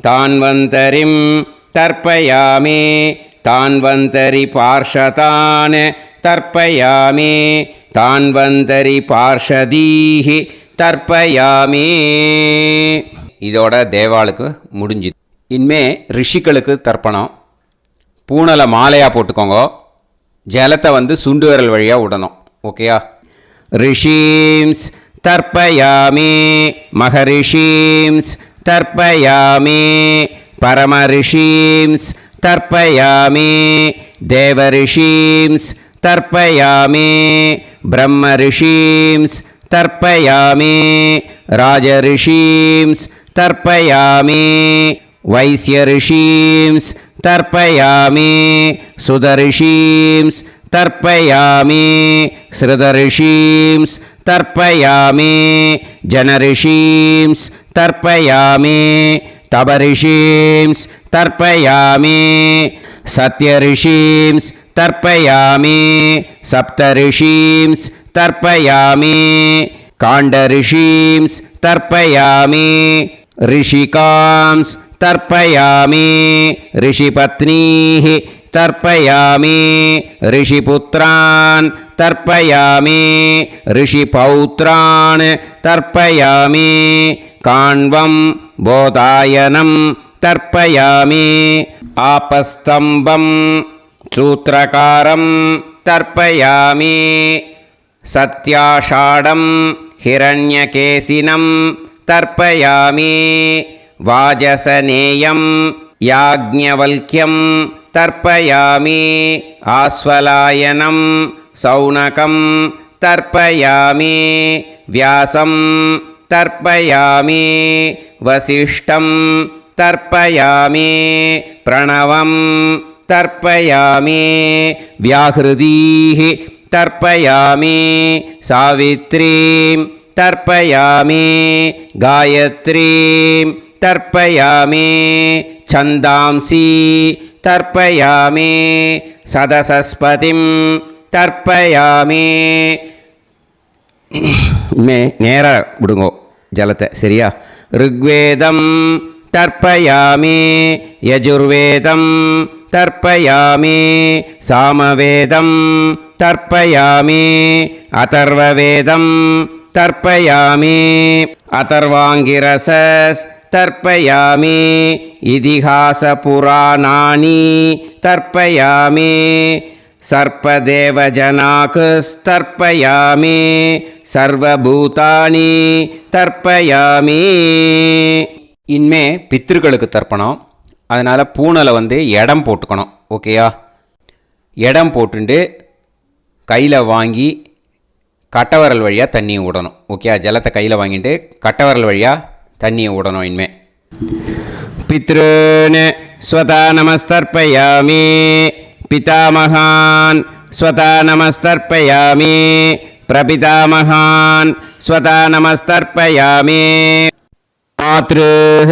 तान्वन्तरिं तर्पयामि तान्वन्तरिपार्षदान् तर्पयामि तान्वन्तरिपार्षदीः தர்ப்பயாமி. இதோட தேவாளுக்கு முடிஞ்சுது. இனிமே ரிஷிகளுக்கு தர்ப்பணம். பூனலை மாலையாக போட்டுக்கோங்க. ஜலத்தை சுண்டு விரல் வழியாக விடணும். ஓகேயா? ரிஷீம்ஸ் தர்ப்பயாமி, மகரிஷீம்ஸ் தர்ப்பயாமி, பரமரிஷீம்ஸ் தர்ப்பயாமி, தேவரிஷீம்ஸ் தர்ப்பயாமி, பிரம்மரிஷீம்ஸ் தர்ப்பயாமி, ராஜரிஷீம்ஸ் தர்ப்பயாமி, வைஸ்யரிஷீம்ஸ் தர்ப்பயாமி, சுதரிஷீம்ஸ் तर्पयामि श्रुतऋषींस् तर्पयामि जनऋषींस् तर्पयामि तपऋषींस् तर्पयामि सत्यऋषींस् तर्पयामि सप्तऋषींस् तर्पयामि काण्डऋषींस् तर्पयामि ऋषिकांस् तर्पयामि ऋषिपत्नीः तर्पयामि ऋषिपुत्रान् तर्पयामि ऋषिपौत्रान् तर्पयामि काण्वं बोधायनं तर्पयामि आपस्तम्भं सूत्रकारं तर्पयामि सत्याषाढं हिरण्यकेशिनं तर्पयामि वाजसनेयं याज्ञवल्क्यं तर्पयामि आस्वलायनं सौनकं तर्पयामि व्यासं तर्पयामि वसिष्ठं तर्पयामि प्रणवं तर्पयामि व्याहृतीः तर्पयामि सावित्रीं तर्पयामि गायत्रीं तर्पयामि छन्दांसि तर्पयामि सदसस्पतिं तर्पयामि நேரா விடுங்கோ ஜலத்தை சரியா ऋग्वेदं तर्पयामि यजुर्वेदं तर्पयामि सामवेदं तर्पयामि अथर्ववेदं तर्पयामि अथर्वाङ्गिरसस् तर्पयामि इतिहासपुराणानि तर्पयामि सर्पदेवजनाकस्तर्पयामि सर्वभूतानि तर्पयामि இனிமே பித்திருக்களுக்கு தர்ப்பணம். அதனால் பூனலை இடம் போட்டுக்கணும். ஓகேயா? இடம் போட்டுண்டு கையில் வாங்கி கட்டவரல் வழியாக தண்ணியை விடணும். ஓகே? ஜலத்தை கையில் வாங்கிட்டு கட்டவரல் வழியாக தண்ணியை விடணும். இனிமே பித்ருன் ஸ்வதா நமஸ்தர்ப்பயாமி பிதாமகான் ஸ்வதா நமஸ்தர்ப்பயாமி பிரபிதாமகான் ஸ்வதா நமஸ்தர்ப்பயாமி मातृः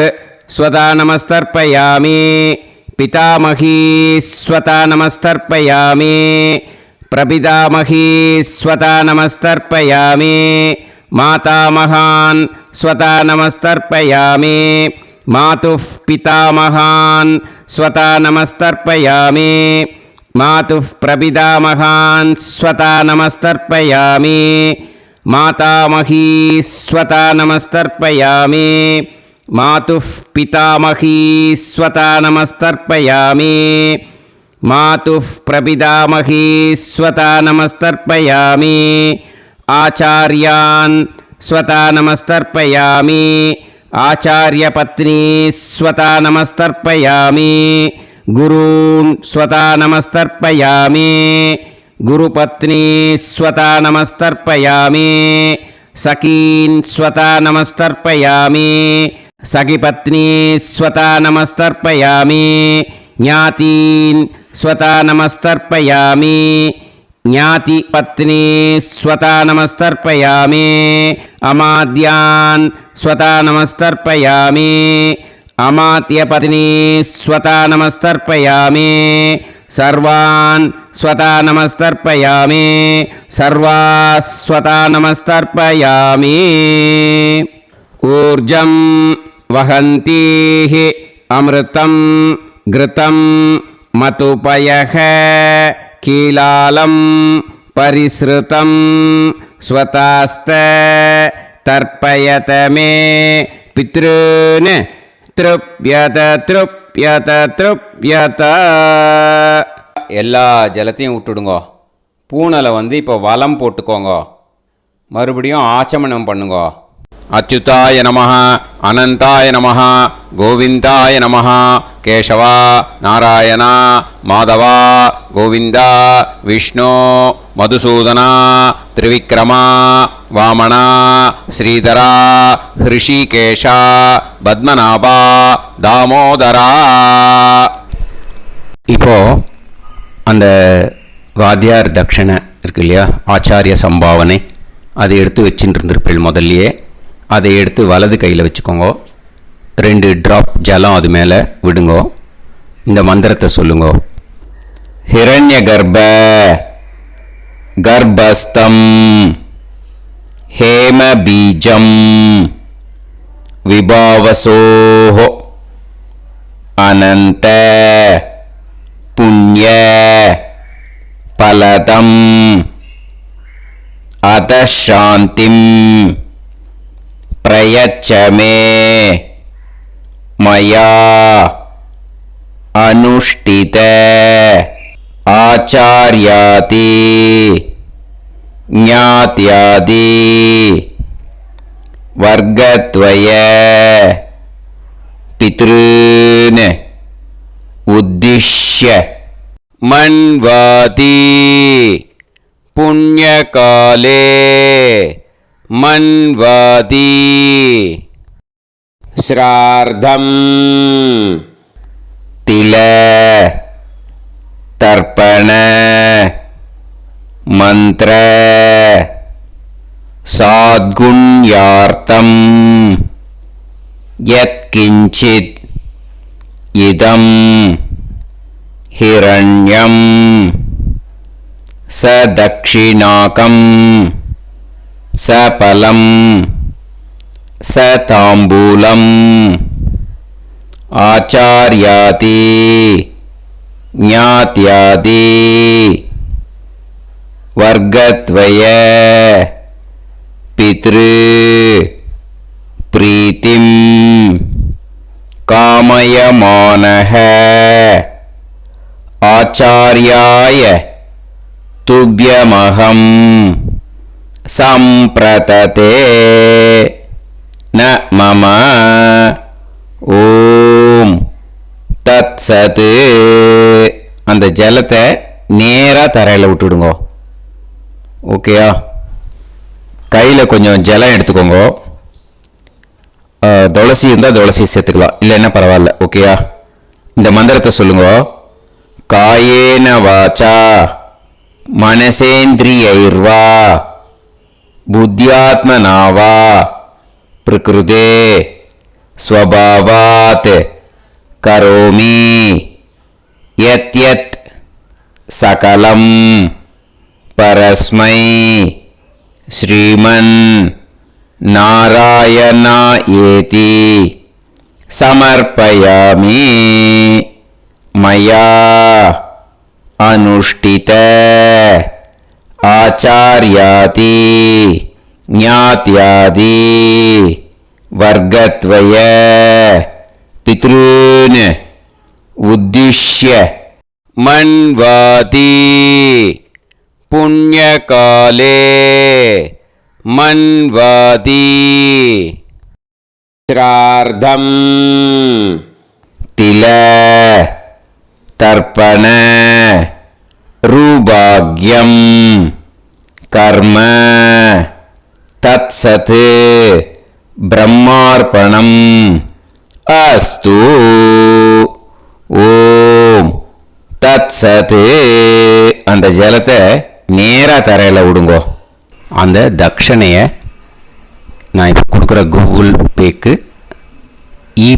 स्वता नमस्तर्पयामि पितामही स्वता नमस्तर्पयामि प्रपितामही स्वता नमस्तर्पयामि मातामहान् स्वता नमस्तर्पयामि मातुः पितामहान् स्वता नमस्तर्पयामि मातुः प्रपितामहान् स्वता नमस्तर्पयामि मातामही स्वता नमस्तर्पयामि मातुः पितामही स्वता नमस्तर्पयामि मातुः प्रपितामही स्वता नमस्तर्पयामि आचार्यान् स्वता नमस्तर्पयामि आचार्यपत्नी स्वता नमस्तर्पयामि गुरून् स्वता नमस्तर्पयामि गुरुपत्नी स्वता नमस्तर्पयामि सखीन् स्वता नमस्तर्पयामि सखिपत्नी स्वता नमस्तर्पयामि ज्ञातीन् स्वता नमस्तर्पयामि ज्ञातिपत्नी स्वता नमस्तर्पयामि अमाद्यान् स्वता नमस्तर्पयामि अमात्यपत्नी स्वता नमस्तर्पयामि सर्वान् स्वता नमस्तर्पयामि सर्वास्वता नमस्तर्पयामि ऊर्जं वहन्तीः अमृतं घृतं मतुपयः कीलालं परिसृतं स्वतास्त तर्पयत मे पितॄन् तृप्यत तृप्यत तृप्यत எல்லா ஜலத்தையும் விட்டுடுங்கோ. பூனலை இப்போ வலம் போட்டுக்கோங்க. மறுபடியும் ஆச்சமனம் பண்ணுங்கோ. அச்சுதாய நமஹ அனந்தாய நமஹ கோவிந்தாய நமஹ கேசவா நாராயணா மாதவா கோவிந்தா விஷ்ணு மதுசூதனா திரிவிக்ரமா வாமனா ஸ்ரீதரா ஹிருஷிகேஷா பத்மநாபா தாமோதரா. இப்போ அந்த வாத்தியார் தட்சணை இருக்கு இல்லையா, ஆச்சாரிய சம்பாவனை, அதை எடுத்து வச்சுட்டு இருந்திருப்பீள் முதல்லையே. அதை எடுத்து வலது கையில் வச்சுக்கோங்க. 2 ட்ராப் ஜலம் அது மேலே விடுங்கோ. இந்த மந்திரத்தை சொல்லுங்கோ. ஹிரண்ய கர்ப்ப கர்ப்பஸ்தம் ஹேம பீஜம் விபாவசோஹோ அனந்த புண்ணிய பலதம் அதசாந்திம் பிரயச்சமே மயா அனுஷ்டித ஆச்சார்யாதி ஞாத்யாதி வர்க்கத்வய பித்ருன் உத்திஷ்ய மன்வாதி புண்ணியகாலே மன்வாதி ஸ்ரார்த்தம் தில தர்ப்பண மந்திர சாத்குண்யார்த்தம் யத்கிஞ்சித் இதம் ஹிரண்யம் சதக்ஷிணாகம் சபலம் சதாம்பூலம் ஆச்சார்யாதி ஞாத்யாதி வர்க்கத்வய பித்ரு பிரீத்திம் காமயமானஹ ஆச்சார்யாய துப்யமஹம் சம்பிரததே ந மம ஓம் தத்சத். அந்த ஜலத்தை நேராக தரையில் விட்டுடுங்கோ. ஓகேயா? கையில் கொஞ்சம் ஜலம் எடுத்துக்கோங்க. துளசி இருந்தால் துளசி சேர்த்துக்கலாம், இல்லைன்னா பரவாயில்ல. ஓகேயா? இந்த மந்திரத்தை சொல்லுங்க. காயேன வாச்சா மனசேந்திரியைர்வா புத்தியாத்மனாவா பிரகிருதே ஸ்வபாவாத் கரோமி யத் யத் சகலம் பரஸ்மை ஸ்ரீமன் நாராயணாயேதி சமர்ப்பயாமி மயா அனுஷ்டித ஆச்சார்யாதி ஞாத்யாதி வர்க்கத்வய பித்ருன் உத்திஷ்ய மன்வாதி புண்ணியகாலே மன்வாதி ஸ்ரார்த்தம் தில தர்ப்பண ரூபாக்யம் கர்ம தத்சத் பிரம்மார்ப்பணம் அஸ்து. ஓம் தத்சத். அந்த ஜலத்தை நேராக தரையில் விடுங்கோ. அந்த தட்சணையை நான் இப்போ கொடுக்குற கூகுள் பேக்கு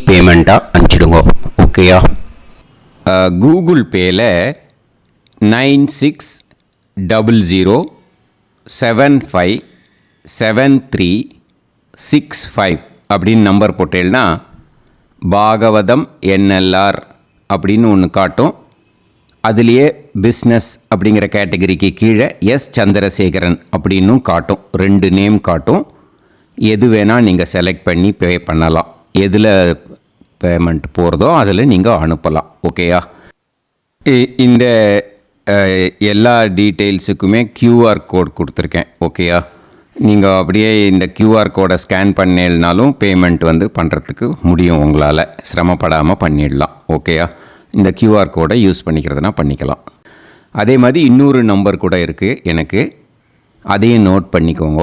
பேமெண்ட்டாக அனுப்பிச்சிடுங்க. ஓகேயா? கூகுள் பேயில் 9600757365 அப்படின்னு நம்பர் போட்டேன்னா பாகவதம் NLR அப்படின்னு ஒன்று காட்டும். அதுலேயே பிஸ்னஸ் அப்படிங்கிற கேட்டகரிக்கு கீழே எஸ் சந்திரசேகரன் அப்படின்னும் காட்டும். 2 நேம் காட்டும். எது வேணால் நீங்கள் செலக்ட் பண்ணி பே பண்ணலாம். எதில் பேமெண்ட் போகிறதோ அதில் நீங்கள் அனுப்பலாம். ஓகேயா? இந்த எல்லா டீட்டெயில்ஸுக்குமே QR கோட் கொடுத்துருக்கேன். ஓகேயா? நீங்கள் அப்படியே இந்த QR கோடை ஸ்கேன் பண்ணேன்னாலும் பேமெண்ட் பண்ணுறதுக்கு முடியும். உங்களால் சிரமப்படாமல் பண்ணிடலாம். ஓகேயா? இந்த QR கோடை யூஸ் பண்ணிக்கிறதுனா பண்ணிக்கலாம். அதே மாதிரி இன்னொரு நம்பர் கூட இருக்குது எனக்கு, அதையும் நோட் பண்ணிக்கோங்க.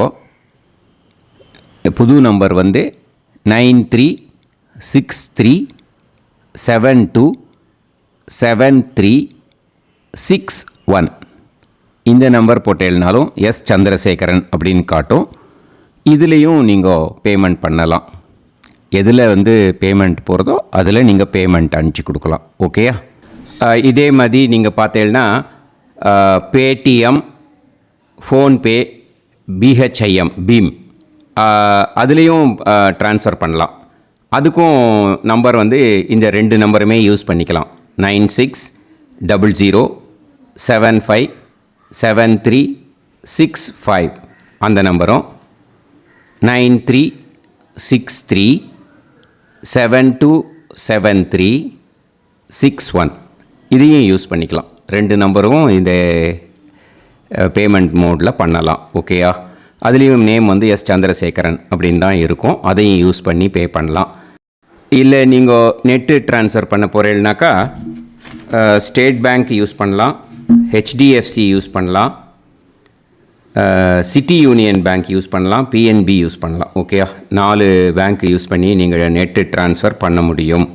புது நம்பர் 9363727361. இந்த நம்பர் போட்டேல்னாலும் எஸ் சந்திரசேகரன் அப்படின்னு காட்டும். இதுலேயும் நீங்கள் பேமெண்ட் பண்ணலாம். எதில் வந்து பேமெண்ட் போகிறதோ அதில் நீங்கள் பேமெண்ட் அனுப்பிச்சி கொடுக்கலாம். ஓகேயா? இதே மாதிரி நீங்கள் பார்த்தேன்னா பேடிஎம், ஃபோன்பே, பிஹெச்ஐஎம், பீம் அதுலேயும் ட்ரான்ஸ்ஃபர் பண்ணலாம். அதுக்கும் நம்பர் வந்து இந்த 2 நம்பருமே யூஸ் பண்ணிக்கலாம். 9600757365 அந்த நம்பரும் 9363727361 இதையும் யூஸ் பண்ணிக்கலாம். 2 நம்பரும் இந்த பேமெண்ட் மோடில் பண்ணலாம். ஓகேயா? அதுலேயும் நேம் வந்து எஸ் சந்திரசேகரன் அப்படின்னு தான் இருக்கும். அதையும் யூஸ் பண்ணி பே பண்ணலாம். இல்லை நீங்கள் நெட்டு ட்ரான்ஸ்ஃபர் பண்ண போகிறீங்கனாக்கா ஸ்டேட் பேங்க் யூஸ் பண்ணலாம், ஹெச்டிஎஃப்சி யூஸ் பண்ணலாம், சிட்டி யூனியன் பேங்க் யூஸ் பண்ணலாம், பிஎன்பி யூஸ் பண்ணலாம். ஓகேயா? 4 பேங்க் யூஸ் பண்ணி நீங்கள் நெட்டு ட்ரான்ஸ்ஃபர் பண்ண முடியும்.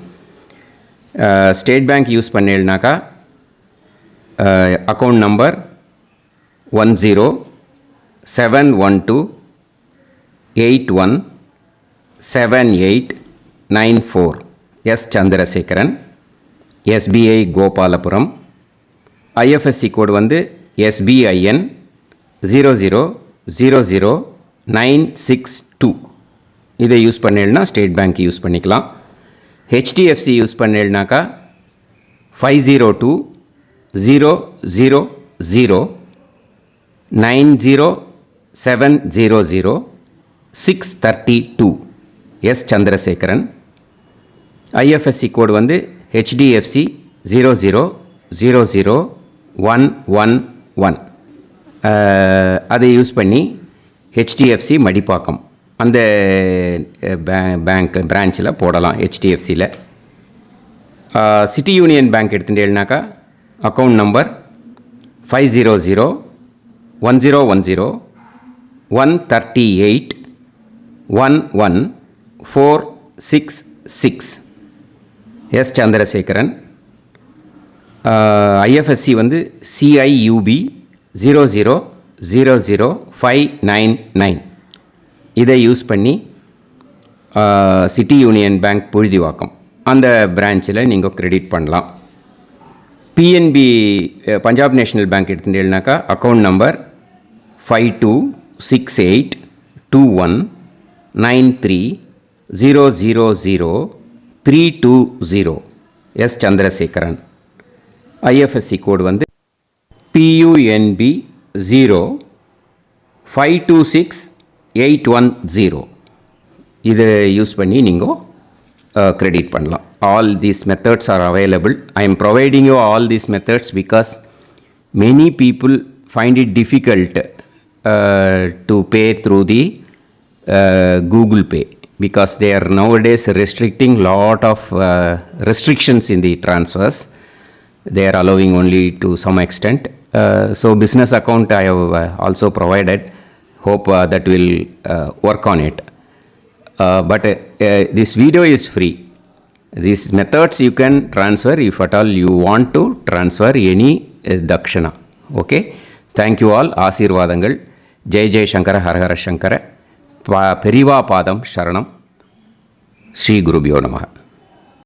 ஸ்டேட் பேங்க் யூஸ் பண்ணீங்கனாக்கா account number 1071281789 S Chandrasekaran, SBI Gopalapuram. IFSC code வந்து SBIN 0000962. இதை யூஸ் பண்ணேன்னா ஸ்டேட் பேங்க் யூஸ் பண்ணிக்கலாம். ஹெச்டிஎஃப்சி யூஸ் பண்ணேன்னாக்கா 5020090700 எஸ் சந்திரசேகரன். ஐஎஃப்எஸ்சி கோடு வந்து HDFC 0000111. அதை யூஸ் பண்ணி HDFC மடிப்பாக்கம் அந்த பேங்க் பிரான்ச்சில் போடலாம். HDFCயில் சிட்டி யூனியன் பேங்க் எடுத்துட்டேன்னாக்கா account number 5001010381146 S Chandrasekaran. IFSC வந்து CIUB 0000599. இதை யூஸ் பண்ணி சிட்டி யூனியன் பேங்க் புழுதிவாக்கம் அந்த பிரான்ச்சில் நீங்கள் கிரெடிட் பண்ணலாம். பிஎன்பி பஞ்சாப் நேஷ்னல் பேங்க் எடுத்துட்டேன்னாக்கா account number 52682193000320 S Chandrasekaran. IFSC code வந்து PUNB 0526810. இதை யூஸ் பண்ணி நீங்கள் கிரெடிட் பண்ணலாம். All these methods are available. I am providing you all these methods because many people find it difficult to pay through the Google Pay because they are nowadays restricting lot of restrictions in the transfers. They are allowing only to some extent. So business account I have also provided. Hope that will work on it. But this video is free. These methods you can transfer if at all you want to transfer any dakshana. Okay. Thank you all. ஆசீர்வாதங்கள். ஜெய் ஜெய் சங்கர ஹரஹர சங்கர. பெரிவா பாதம் சரணம். ஸ்ரீ குருபியோ நமஹ.